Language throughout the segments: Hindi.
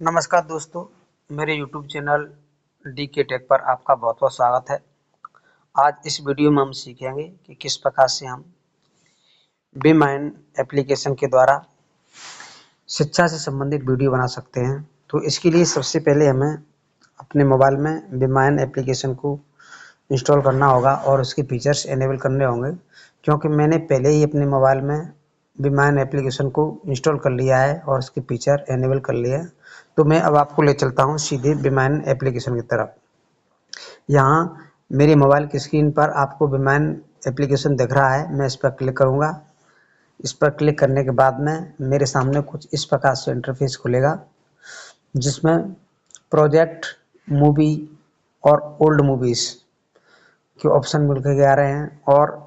नमस्कार दोस्तों, मेरे यूट्यूब चैनल डी के टेक पर आपका बहुत-बहुत स्वागत है। आज इस वीडियो में हम सीखेंगे कि किस प्रकार से हम बीमाइन एप्लीकेशन के द्वारा शिक्षा से संबंधित वीडियो बना सकते हैं। तो इसके लिए सबसे पहले हमें अपने मोबाइल में बीमाइन एप्लीकेशन को इंस्टॉल करना होगा और उसके फीचर्स इनेबल करने होंगे, क्योंकि मैंने पहले ही अपने मोबाइल में बीमाइन एप्लीकेशन को इंस्टॉल कर लिया है और उसके फीचर इनेबल कर लिए हैं। तो मैं अब आपको ले चलता हूँ सीधे बीमाइन एप्लीकेशन की तरफ। यहाँ मेरे मोबाइल की स्क्रीन पर आपको बीमाइन एप्लीकेशन दिख रहा है। मैं इस पर क्लिक करूँगा। इस पर क्लिक करने के बाद में मेरे सामने कुछ इस प्रकार से इंटरफेस खुलेगा, जिसमें प्रोजेक्ट, मूवी और ओल्ड मूवीज़ के ऑप्शन मिल के आ रहे हैं। और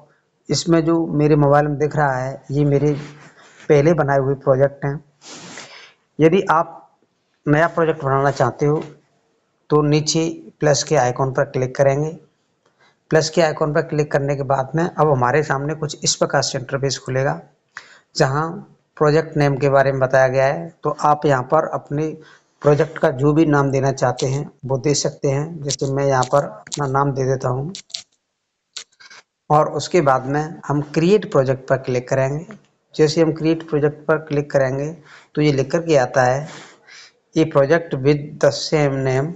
इसमें जो मेरे मोबाइल में दिख रहा है, ये मेरे पहले बनाए हुए प्रोजेक्ट हैं। यदि आप नया प्रोजेक्ट बनाना चाहते हो तो नीचे प्लस के आइकॉन पर क्लिक करेंगे। प्लस के आइकॉन पर क्लिक करने के बाद में अब हमारे सामने कुछ इस प्रकार से इंटरफेस खुलेगा, जहां प्रोजेक्ट नेम के बारे में बताया गया है। तो आप यहां पर अपने प्रोजेक्ट का जो भी नाम देना चाहते हैं वो दे सकते हैं। जैसे मैं यहां पर अपना नाम दे देता हूं और उसके बाद में हम क्रिएट प्रोजेक्ट पर क्लिक करेंगे। जैसे हम क्रिएट प्रोजेक्ट पर क्लिक करेंगे तो ये लिख कर के आता है, ये project with the same name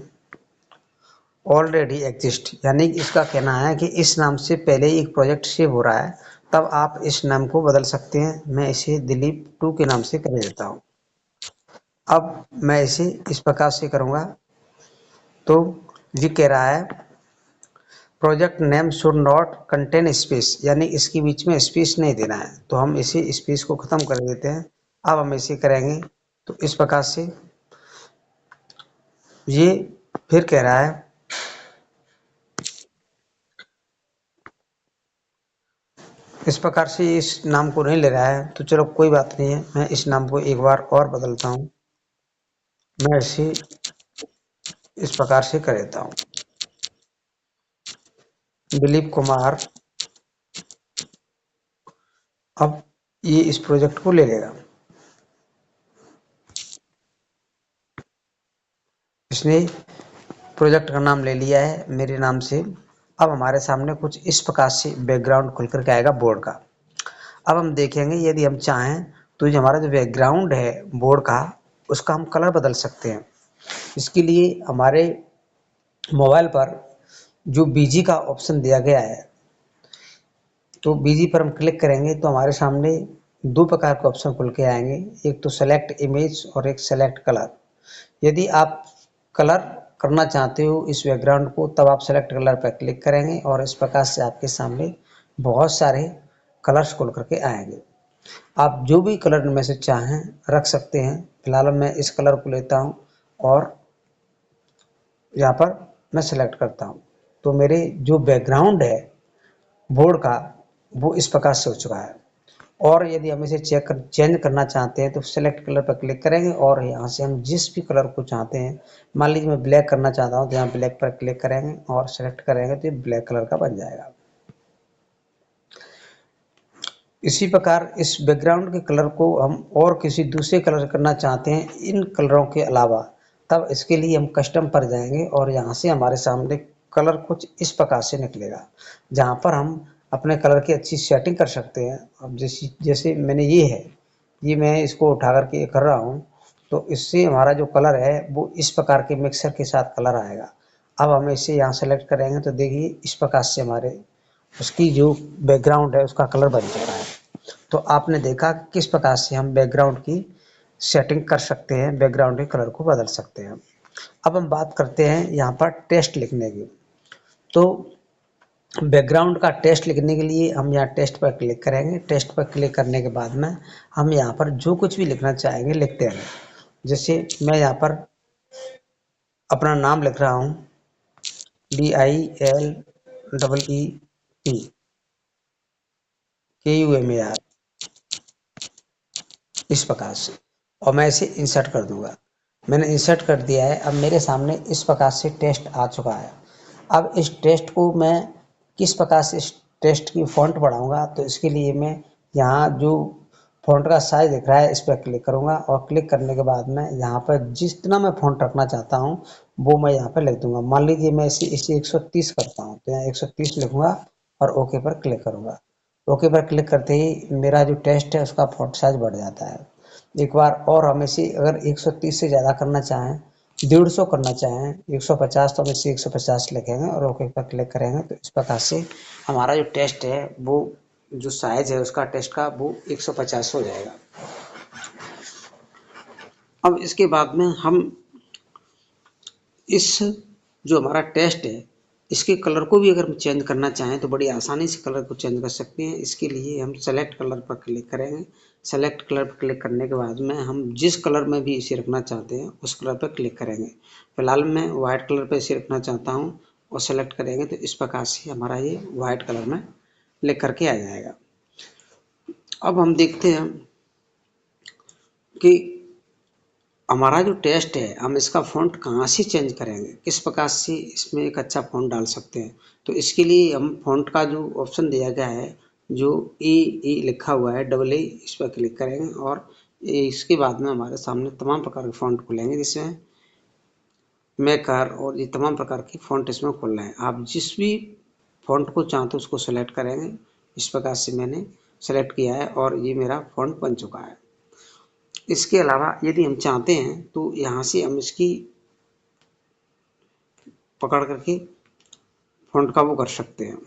already exist, यानी इसका कहना है कि इस नाम से पहले ही एक प्रोजेक्ट सेव हो रहा है, तब आप इस नाम को बदल सकते हैं। मैं इसे दिलीप 2 के नाम से कर देता हूँ। अब मैं इसे इस प्रकार से करूँगा तो ये कह रहा है project name should not contain space, यानी इसके बीच में स्पेस नहीं देना है। तो हम इसे स्पेस को ख़त्म कर देते हैं। अब हम इसे करेंगे तो इस प्रकार से ये फिर कह रहा है इस प्रकार से इस नाम को नहीं ले रहा है। तो चलो कोई बात नहीं है, मैं इस नाम को एक बार और बदलता हूँ। मैं इसे इस प्रकार से कर देता हूँ, दिलीप कुमार। अब ये इस प्रोजेक्ट को ले लेगा। इसने प्रोजेक्ट का नाम ले लिया है मेरे नाम से। अब हमारे सामने कुछ इस प्रकार से बैकग्राउंड खुल कर के आएगा बोर्ड का। अब हम देखेंगे, यदि हम चाहें तो ये हमारा जो बैकग्राउंड है बोर्ड का, उसका हम कलर बदल सकते हैं। इसके लिए हमारे मोबाइल पर जो बीजी का ऑप्शन दिया गया है, तो बीजी पर हम क्लिक करेंगे तो हमारे सामने दो प्रकार के ऑप्शन खुल के आएंगे, एक तो सेलेक्ट इमेज और एक सेलेक्ट कलर। यदि आप कलर करना चाहते हो इस बैकग्राउंड को, तब आप सेलेक्ट कलर पर क्लिक करेंगे और इस प्रकार से आपके सामने बहुत सारे कलर्स खुल करके आएंगे। आप जो भी कलर में से चाहें रख सकते हैं। फिलहाल मैं इस कलर को लेता हूं और यहाँ पर मैं सेलेक्ट करता हूं। तो मेरे जो बैकग्राउंड है बोर्ड का, वो इस प्रकार से हो चुका है। और यदि हम इसे चेंज करना चाहते हैं तो सेलेक्ट कलर पर क्लिक करेंगे और यहाँ से हम जिस भी कलर को चाहते हैं, मान लीजिए मैं ब्लैक करना चाहता हूँ, तो यहाँ ब्लैक पर क्लिक करेंगे और सेलेक्ट करेंगे तो ये ब्लैक कलर का बन जाएगा। इसी प्रकार इस बैकग्राउंड के कलर को हम और किसी दूसरे कलर करना चाहते हैं इन कलरों के अलावा, तब इसके लिए हम कस्टम पर जाएंगे और यहाँ से हमारे सामने कलर कुछ इस प्रकार से निकलेगा, जहाँ पर हम अपने कलर की अच्छी सेटिंग कर सकते हैं। अब जैसे मैंने ये है, ये मैं इसको उठा करके कर रहा हूँ, तो इससे हमारा जो कलर है वो इस प्रकार के मिक्सर के साथ कलर आएगा। अब हम इसे यहाँ सेलेक्ट करेंगे तो देखिए इस प्रकार से हमारे उसकी जो बैकग्राउंड है उसका कलर बन चुका है। तो आपने देखा कि किस प्रकार से हम बैकग्राउंड की सेटिंग कर सकते हैं, बैकग्राउंड के कलर को बदल सकते हैं। अब हम बात करते हैं यहाँ पर टेक्स्ट लिखने की। तो बैकग्राउंड का टेक्स्ट लिखने के लिए हम यहाँ टेक्स्ट पर क्लिक करेंगे। टेक्स्ट पर क्लिक करने के बाद में हम यहाँ पर जो कुछ भी लिखना चाहेंगे लिखते हैं। जैसे मैं यहाँ पर अपना नाम लिख रहा हूँ, DILEEPKUMAR, इस प्रकार से, और मैं इसे इंसर्ट कर दूंगा। मैंने इंसर्ट कर दिया है। अब मेरे सामने इस प्रकार से टेक्स्ट आ चुका है। अब इस टेक्स्ट को मैं किस प्रकार से इस टेक्स्ट की फॉन्ट बढ़ाऊंगा, तो इसके लिए मैं यहाँ जो फ़ॉन्ट का साइज़ दिख रहा है, इस पर क्लिक करूँगा और क्लिक करने के बाद में यहाँ पर जितना मैं फ़ॉन्ट रखना चाहता हूँ वो मैं यहाँ पर लिख दूँगा। मान लीजिए मैं इसे 130 करता हूँ, तो यहाँ 130 लिखूँगा और ओके पर क्लिक करूँगा। ओके पर क्लिक करते ही मेरा जो टेक्स्ट है उसका फ़ॉन्ट साइज़ बढ़ जाता है। एक बार और हम इसे अगर 130 से ज़्यादा करना चाहें, 150 करना चाहें, 150, तो हम इसे 150 लिखेंगे और ओके पर क्लिक करेंगे। तो इस प्रकार से हमारा जो टेक्स्ट है वो जो साइज है उसका टेक्स्ट का वो 150 हो जाएगा। अब इसके बाद में हम इस जो हमारा टेक्स्ट है इसके कलर को भी अगर हम चेंज करना चाहें तो बड़ी आसानी से कलर को चेंज कर सकते हैं। इसके लिए हम सेलेक्ट कलर पर क्लिक करेंगे। सेलेक्ट कलर पर क्लिक करने के बाद में हम जिस कलर में भी इसे रखना चाहते हैं उस कलर पर क्लिक करेंगे। फिलहाल मैं वाइट कलर पर इसे रखना चाहता हूँ और सेलेक्ट करेंगे तो इस प्रकार से हमारा ये वाइट कलर में लिख करके आ जाएगा। अब हम देखते हैं कि हमारा जो टेक्स्ट है हम इसका फ़ॉन्ट कहाँ से चेंज करेंगे, किस प्रकार से इसमें एक अच्छा फ़ॉन्ट डाल सकते हैं। तो इसके लिए हम फ़ॉन्ट का जो ऑप्शन दिया गया है, जो ई लिखा हुआ है डबल ए, इस पर क्लिक करेंगे और इसके बाद में हमारे सामने तमाम प्रकार के फ़ॉन्ट खुलेंगे, जिसमें मेकर और ये तमाम प्रकार के फ़ॉन्ट इसमें खुल रहे हैं। आप जिस भी फ़ॉन्ट को चाहते हो उसको सेलेक्ट करेंगे। इस प्रकार से मैंने सेलेक्ट किया है और ये मेरा फ़ॉन्ट बन चुका है। इसके अलावा यदि हम चाहते हैं तो यहाँ से हम इसकी पकड़ करके फ़ॉन्ट का वो कर सकते हैं।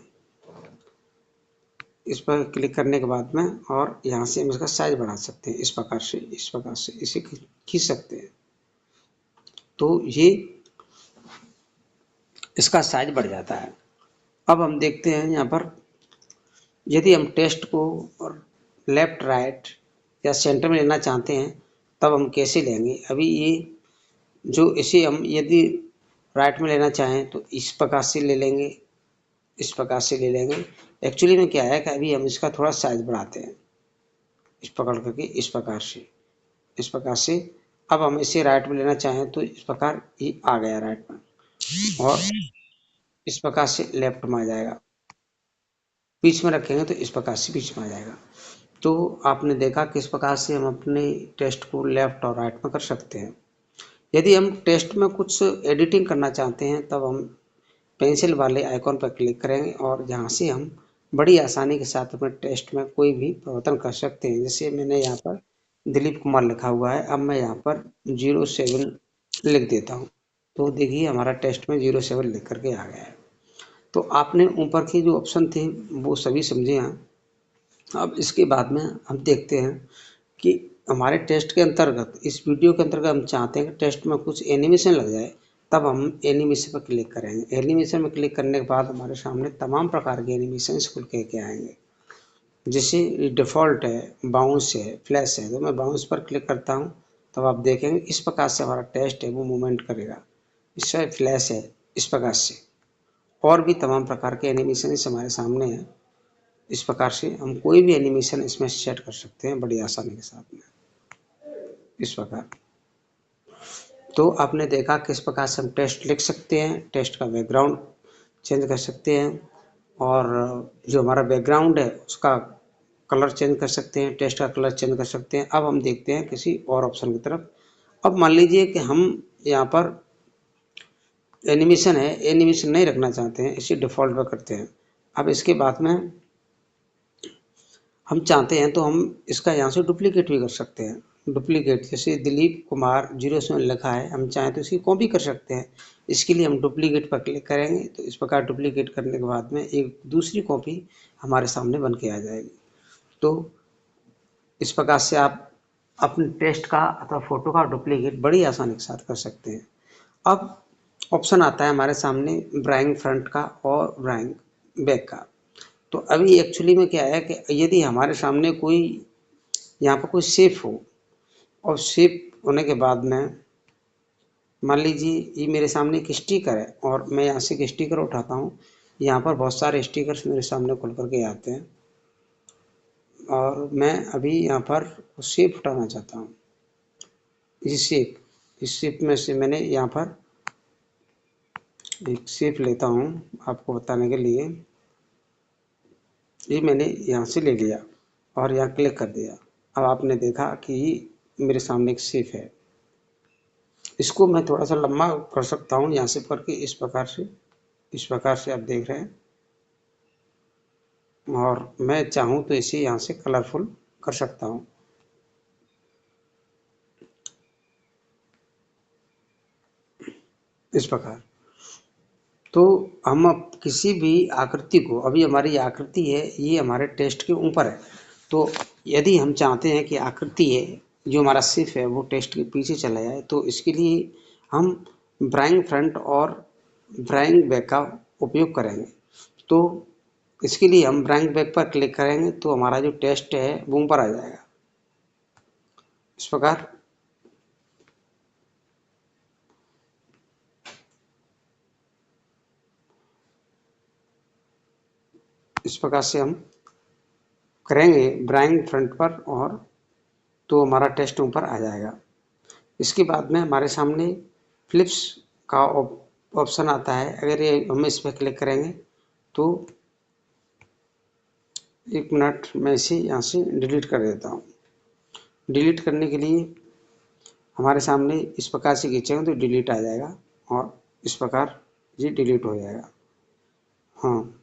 इस पर क्लिक करने के बाद में और यहाँ से हम इसका साइज बढ़ा सकते हैं। इस प्रकार से इसे खींच सकते हैं तो ये इसका साइज बढ़ जाता है। अब हम देखते हैं यहाँ पर यदि हम टेक्स्ट को और लेफ्ट राइट या सेंटर में लेना चाहते हैं तब हम कैसे लेंगे। अभी ये जो इसे हम यदि राइट में लेना चाहें तो इस प्रकार से ले लेंगे, इस प्रकार से ले लेंगे। एक्चुअली में क्या है कि अभी हम इसका थोड़ा साइज बढ़ाते हैं, इस पकड़ करके इस प्रकार से अब हम इसे राइट में लेना चाहें तो इस प्रकार ये आ गया राइट में और इस प्रकार से लेफ्ट में आ जाएगा। बीच में रखेंगे तो इस प्रकार से बीच में आ जाएगा। तो आपने देखा किस प्रकार से हम अपने टेक्स्ट को लेफ्ट और राइट में कर सकते हैं। यदि हम टेक्स्ट में कुछ एडिटिंग करना चाहते हैं तब हम पेंसिल वाले आइकॉन पर क्लिक करेंगे और यहाँ से हम बड़ी आसानी के साथ अपने टेक्स्ट में कोई भी परिवर्तन कर सकते हैं। जैसे मैंने यहाँ पर दिलीप कुमार लिखा हुआ है, अब मैं यहाँ पर 07 लिख देता हूँ तो देखिए हमारा टेक्स्ट में 07 लिख करके आ गया है। तो आपने ऊपर की जो ऑप्शन थे वो सभी समझे हैं। अब इसके बाद में हम देखते हैं कि हमारे टेस्ट के अंतर्गत इस वीडियो के अंतर्गत हम चाहते हैं कि टेस्ट में कुछ एनिमेशन लग जाए, तब हम एनिमेशन पर क्लिक करेंगे। एनिमेशन में क्लिक करने के बाद हमारे सामने तमाम प्रकार के एनिमेशन खुल के आएंगे। जैसे डिफ़ॉल्ट है, बाउंस है, फ्लैश है, तो मैं बाउंस पर क्लिक करता हूँ तब आप देखेंगे इस प्रकार से हमारा टेस्ट है वो मूवमेंट करेगा। इससे फ्लैश है, इस प्रकार से और भी तमाम प्रकार के एनिमेशन हमारे सामने हैं। इस प्रकार से हम कोई भी एनिमेशन इसमें सेट कर सकते हैं बड़ी आसानी के साथ में, इस प्रकार। तो आपने देखा किस प्रकार से हम टेक्स्ट लिख सकते हैं, टेक्स्ट का बैकग्राउंड चेंज कर सकते हैं और जो हमारा बैकग्राउंड है उसका कलर चेंज कर सकते हैं, टेक्स्ट का कलर चेंज कर सकते हैं। अब हम देखते हैं किसी और ऑप्शन की तरफ। अब मान लीजिए कि हम यहाँ पर एनिमेशन है, एनिमेशन नहीं रखना चाहते हैं, इसे डिफ़ॉल्ट पर करते हैं। अब इसके बाद में हम चाहते हैं तो हम इसका यहाँ से डुप्लीकेट भी कर सकते हैं। डुप्लीकेट जैसे दिलीप कुमार 07 लिखा है, हम चाहें तो इसकी कॉपी कर सकते हैं। इसके लिए हम डुप्लीकेट पर क्लिक करेंगे तो इस प्रकार डुप्लीकेट करने के बाद में एक दूसरी कॉपी हमारे सामने बन के आ जाएगी। तो इस प्रकार से आप अपने टेक्स्ट का अथवा फ़ोटो का डुप्लीकेट बड़ी आसानी के साथ कर सकते हैं। अब ऑप्शन आता है हमारे सामने ब्राइंग फ्रंट का और ब्राइंग बैक का। तो अभी एक्चुअली में क्या है कि यदि हमारे सामने कोई यहाँ पर कोई शेप हो और शेप होने के बाद में मान लीजिए ये मेरे सामने एक स्टिकर है और मैं यहाँ से एक स्टिकर उठाता हूँ, यहाँ पर बहुत सारे स्टिकर्स मेरे सामने खुल करके आते हैं और मैं अभी यहाँ पर शेप उठाना चाहता हूँ। इस शेप में से मैंने यहाँ पर एक शेप लेता हूँ आपको बताने के लिए। ये मैंने यहाँ से ले लिया और यहाँ क्लिक कर दिया। अब आपने देखा कि मेरे सामने एक शेप है, इसको मैं थोड़ा सा लंबा कर सकता हूँ यहाँ से करके, इस प्रकार से आप देख रहे हैं। और मैं चाहूँ तो इसे यहाँ से कलरफुल कर सकता हूँ। इस प्रकार तो हम अब किसी भी आकृति को, अभी हमारी आकृति है ये हमारे टेस्ट के ऊपर है, तो यदि हम चाहते हैं कि आकृति है जो हमारा सिर्फ है वो टेस्ट के पीछे चला जाए, तो इसके लिए हम ब्राइंग फ्रंट और ब्राइंग बैक का उपयोग करेंगे। तो इसके लिए हम ब्राइंग बैक पर क्लिक करेंगे तो हमारा जो टेस्ट है वो ऊपर आ जाएगा। इस प्रकार से हम करेंगे ब्राइंग फ्रंट पर, और तो हमारा टेस्ट ऊपर आ जाएगा। इसके बाद में हमारे सामने फ्लिप्स का ऑप्शन आता है। अगर ये हम इस पर क्लिक करेंगे तो 1 मिनट मैं इसे यहाँ से डिलीट कर देता हूँ। डिलीट करने के लिए हमारे सामने इस प्रकार से खींचेंगे तो डिलीट आ जाएगा, और इस प्रकार ये डिलीट हो जाएगा। हाँ,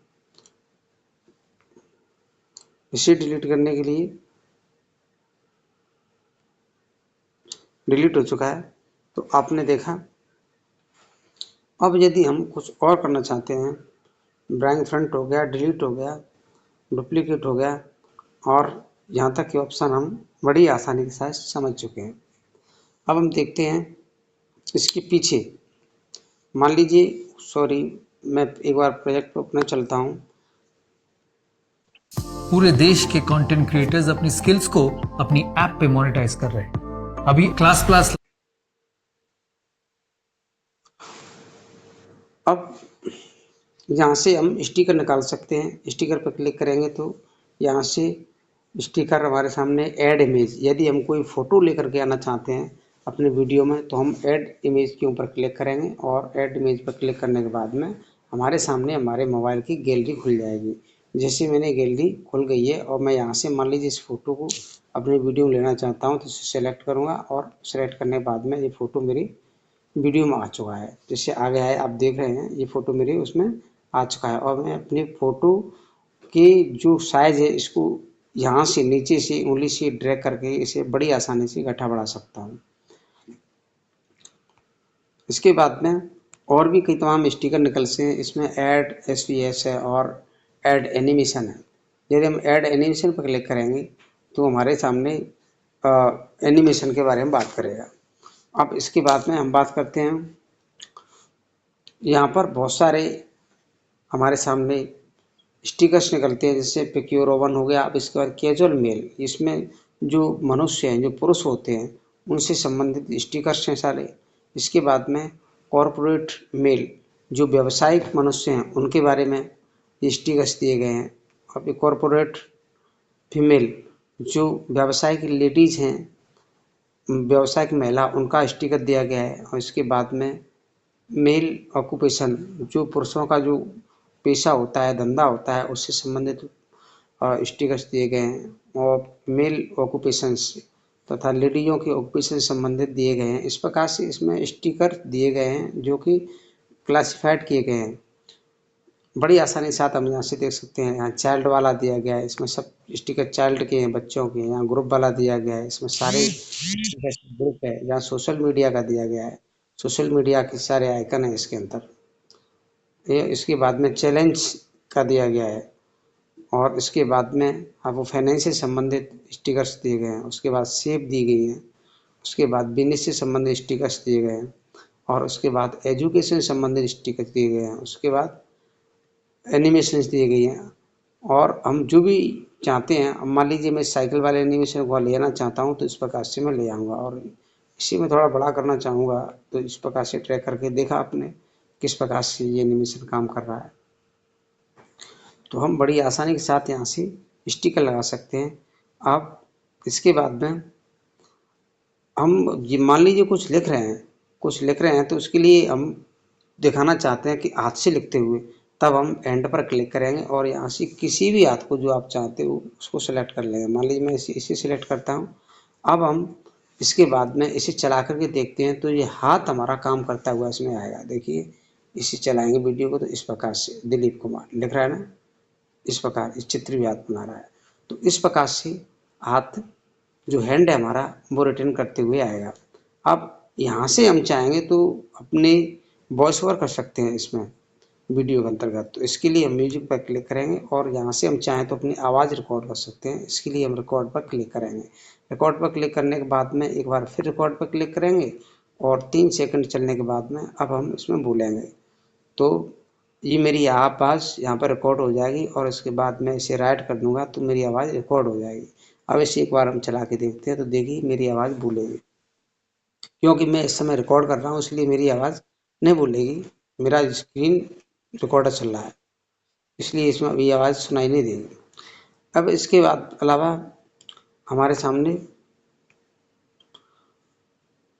इसे डिलीट करने के लिए डिलीट हो चुका है। तो आपने देखा। अब यदि हम कुछ और करना चाहते हैं, ब्राइंग फ्रंट हो गया, डिलीट हो गया, डुप्लीकेट हो गया, और यहाँ तक के ऑप्शन हम बड़ी आसानी के साथ समझ चुके हैं। अब हम देखते हैं इसके पीछे। मान लीजिए, सॉरी, मैं एक बार प्रोजेक्ट पर अपना चलता हूँ। पूरे देश के कंटेंट क्रिएटर्स अपनी स्किल्स को अपनी ऐप पे मोनेटाइज कर रहे हैं। अभी क्लास अब यहाँ से हम स्टिकर निकाल सकते हैं। स्टिकर पर क्लिक करेंगे तो यहाँ से स्टिकर हमारे सामने ऐड इमेज, यदि हम कोई फ़ोटो लेकर के आना चाहते हैं अपने वीडियो में तो हम ऐड इमेज के ऊपर क्लिक करेंगे, और ऐड इमेज पर क्लिक करने के बाद में हमारे सामने हमारे मोबाइल की गैलरी खुल जाएगी। जैसे मैंने गैलरी खुल गई है, और मैं यहाँ से मान लीजिए इस फ़ोटो को अपनी वीडियो में लेना चाहता हूँ तो इसे सेलेक्ट करूँगा, और सेलेक्ट करने के बाद में ये फ़ोटो मेरी वीडियो में आ चुका है। जैसे आ गया है, आप देख रहे हैं ये फ़ोटो मेरी उसमें आ चुका है। और मैं अपनी फ़ोटो की जो साइज़ है इसको यहाँ से नीचे से उंगली से ड्रैग करके इसे बड़ी आसानी से घटा बढ़ा सकता हूँ। इसके बाद में और भी कई तमाम स्टिकर निकलते हैं। इसमें ऐड SVS है और ऐड एनिमेशन है। यदि हम ऐड एनिमेशन पर क्लिक करेंगे तो हमारे सामने एनिमेशन के बारे में बात करेगा। अब इसके बाद में हम बात करते हैं, यहाँ पर बहुत सारे हमारे सामने स्टिकर्स निकलते हैं, जैसे पिक्योर ओवन हो गया। अब इसके बाद कैजुअल मेल, इसमें जो मनुष्य हैं, जो पुरुष होते हैं, उनसे संबंधित स्टिकर्स हैं सारे। इसके बाद में कॉरपोरेट मेल, जो व्यावसायिक मनुष्य हैं उनके बारे में ये स्टिकर्स दिए गए हैं। अब कॉरपोरेट फीमेल, जो व्यावसायिक लेडीज़ हैं, व्यावसायिक महिला, उनका स्टिकर दिया गया है। और इसके बाद में मेल ऑक्यूपेशन, जो पुरुषों का जो पेशा होता है, धंधा होता है, उससे संबंधित स्टिकर्स दिए गए हैं। और मेल ऑक्यूपेशंस तथा लेडीज़ों के ऑक्यूपेशन से संबंधित दिए गए हैं। इस प्रकार से इसमें स्टिकर दिए गए हैं जो कि क्लासिफाइड किए गए हैं। बड़ी आसानी के साथ हम यहाँ से देख सकते हैं। यहाँ चाइल्ड वाला दिया गया है, इसमें सब स्टिकर चाइल्ड के हैं, बच्चों के। यहाँ ग्रुप वाला दिया गया है, इसमें सारे ग्रुप है। यहाँ सोशल मीडिया का दिया गया है, सोशल मीडिया के सारे आइकन है इसके अंदर। ये इसके बाद में चैलेंज का दिया गया है, और इसके बाद में आपको फाइनेंस से संबंधित स्टिकर्स दिए गए हैं। उसके बाद सेव दी गई है। उसके बाद बिजनेस से संबंधित स्टिकर्स दिए गए हैं, और उसके बाद एजुकेशन से संबंधित स्टिकर्स दिए गए हैं। उसके बाद एनिमेशंस दी गई हैं। और हम जो भी चाहते हैं, अब मान लीजिए मैं साइकिल वाले एनिमेशन को लेना चाहता हूँ तो इस प्रकार से मैं ले आऊँगा, और इसी में थोड़ा बड़ा करना चाहूँगा तो इस प्रकार से ट्रैक करके देखा आपने किस प्रकार से ये एनिमेशन काम कर रहा है। तो हम बड़ी आसानी के साथ यहाँ से स्टिकर लगा सकते हैं। अब इसके बाद में हम ये मान लीजिए कुछ लिख रहे हैं तो उसके लिए हम दिखाना चाहते हैं कि हाथ से लिखते हुए, तब हम एंड पर क्लिक करेंगे और यहाँ से किसी भी हाथ को जो आप चाहते हो उसको सेलेक्ट कर लेंगे। मान लीजिए मैं इसे सेलेक्ट करता हूँ। अब हम इसके बाद में इसे चला करके देखते हैं तो ये हाथ हमारा काम करता हुआ इसमें आएगा। देखिए इसे चलाएंगे वीडियो को तो इस प्रकार से दिलीप कुमार लिख रहा है ना, इस प्रकार इस चित्र भी हाथ बना रहा है। तो इस प्रकार से हाथ जो हैंड है हमारा वो रिटर्न करते हुए आएगा। अब यहाँ से हम चाहेंगे तो अपने वॉइस ओवर कर सकते हैं इसमें वीडियो के अंतर्गत। तो इसके लिए हम म्यूजिक पर क्लिक करेंगे और यहाँ से हम चाहें तो अपनी आवाज़ रिकॉर्ड कर सकते हैं। इसके लिए हम रिकॉर्ड पर क्लिक करेंगे। रिकॉर्ड पर क्लिक करने के बाद में एक बार फिर रिकॉर्ड पर क्लिक करेंगे और 3 सेकंड चलने के बाद में अब हम इसमें बोलेंगे तो ये मेरी आवाज़ यहाँ पर रिकॉर्ड हो जाएगी और इसके बाद मैं इसे राइट कर दूंगा तो मेरी आवाज़ रिकॉर्ड हो जाएगी। अब इसे एक बार हम चला के देखते हैं तो देखिए मेरी आवाज़ बोलेगी, क्योंकि मैं इस समय रिकॉर्ड कर रहा हूँ इसलिए मेरी आवाज़ नहीं बोलेगी। मेरा स्क्रीन रिकॉर्डर चल रहा है इसलिए इसमें अभी आवाज़ सुनाई नहीं देगी। अब इसके बाद अलावा हमारे सामने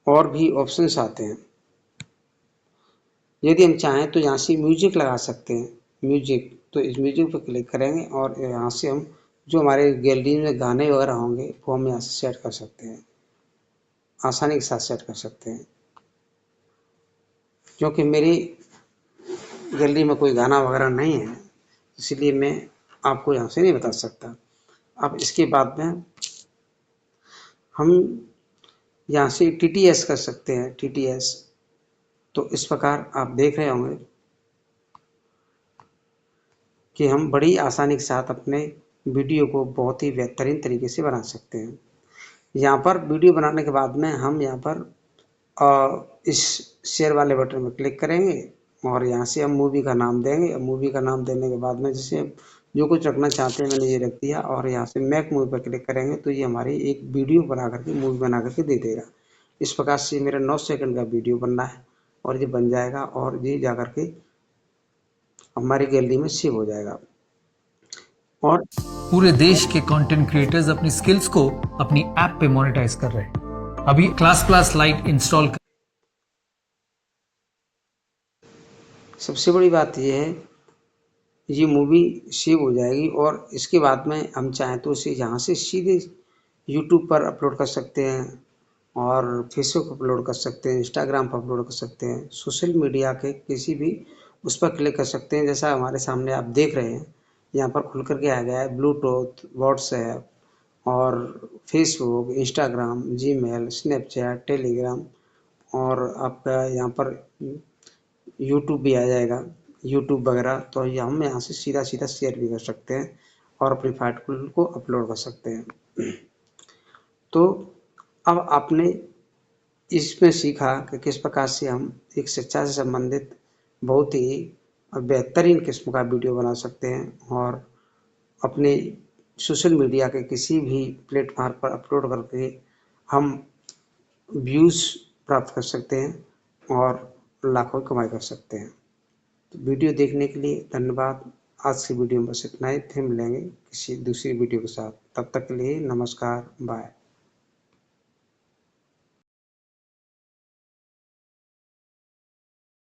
और भी ऑप्शंस आते हैं। यदि हम चाहें तो यहाँ से म्यूजिक लगा सकते हैं। म्यूजिक तो इस म्यूजिक पर क्लिक करेंगे और यहाँ से हम जो हमारे गैलरी में गाने वगैरह होंगे वो हम यहाँ से सेट कर सकते हैं, आसानी के साथ सेट कर सकते हैं। क्योंकि मेरी गैलरी में कोई गाना वगैरह नहीं है इसलिए मैं आपको यहाँ से नहीं बता सकता। अब इसके बाद में हम यहाँ से TTS कर सकते हैं, TTS। तो इस प्रकार आप देख रहे होंगे कि हम बड़ी आसानी के साथ अपने वीडियो को बहुत ही बेहतरीन तरीके से बना सकते हैं। यहाँ पर वीडियो बनाने के बाद में हम यहाँ पर इस शेयर वाले बटन में क्लिक करेंगे और यहाँ से हम मूवी का नाम देंगे। मूवी का नाम देने के बाद में जैसे जो कुछ रखना चाहते हैं मैंने ये रख दिया और यहाँ से मेक मूवी पर क्लिक करेंगे तो ये हमारी एक वीडियो बना करके मूवी बना करके दे देगा। इस प्रकार से मेरा 9 सेकंड का वीडियो बनना है और ये बन जाएगा और ये जा करके हमारी गैलरी में सेव हो जाएगा। और पूरे देश के कंटेंट क्रिएटर्स अपनी स्किल्स को अपनी ऐप पे मोनेटाइज कर रहे हैं। अभी क्लास लाइट इंस्टॉल कर सबसे बड़ी बात यह है ये मूवी सेव हो जाएगी और इसके बाद में हम चाहें तो इसे यहाँ से सीधे यूट्यूब पर अपलोड कर सकते हैं और फेसबुक पर अपलोड कर सकते हैं, इंस्टाग्राम पर अपलोड कर सकते हैं, सोशल मीडिया के किसी भी उस पर क्लिक कर सकते हैं। जैसा हमारे सामने आप देख रहे हैं यहाँ पर खुल करके आ गया है ब्लूटूथ, व्हाट्सएप और Facebook, Instagram, Gmail, Snapchat, Telegram और आपका यहाँ पर यूट्यूब भी आ जाएगा, यूट्यूब वगैरह। तो ये हम यहाँ से सीधा सीधा शेयर भी कर सकते हैं और अपनी फाइल को अपलोड कर सकते हैं। तो अब आपने इसमें सीखा कि किस प्रकार से हम एक शिक्षा से संबंधित बहुत ही बेहतरीन किस्म का वीडियो बना सकते हैं और अपने सोशल मीडिया के किसी भी प्लेटफॉर्म पर अपलोड करके हम व्यूज़ प्राप्त कर सकते हैं और लाखों की कमाई कर सकते हैं। तो वीडियो देखने के लिए धन्यवाद। आज की वीडियो में बस इतना ही, फिर मिलेंगे किसी दूसरी वीडियो के साथ। तब तक के लिए नमस्कार, बाय।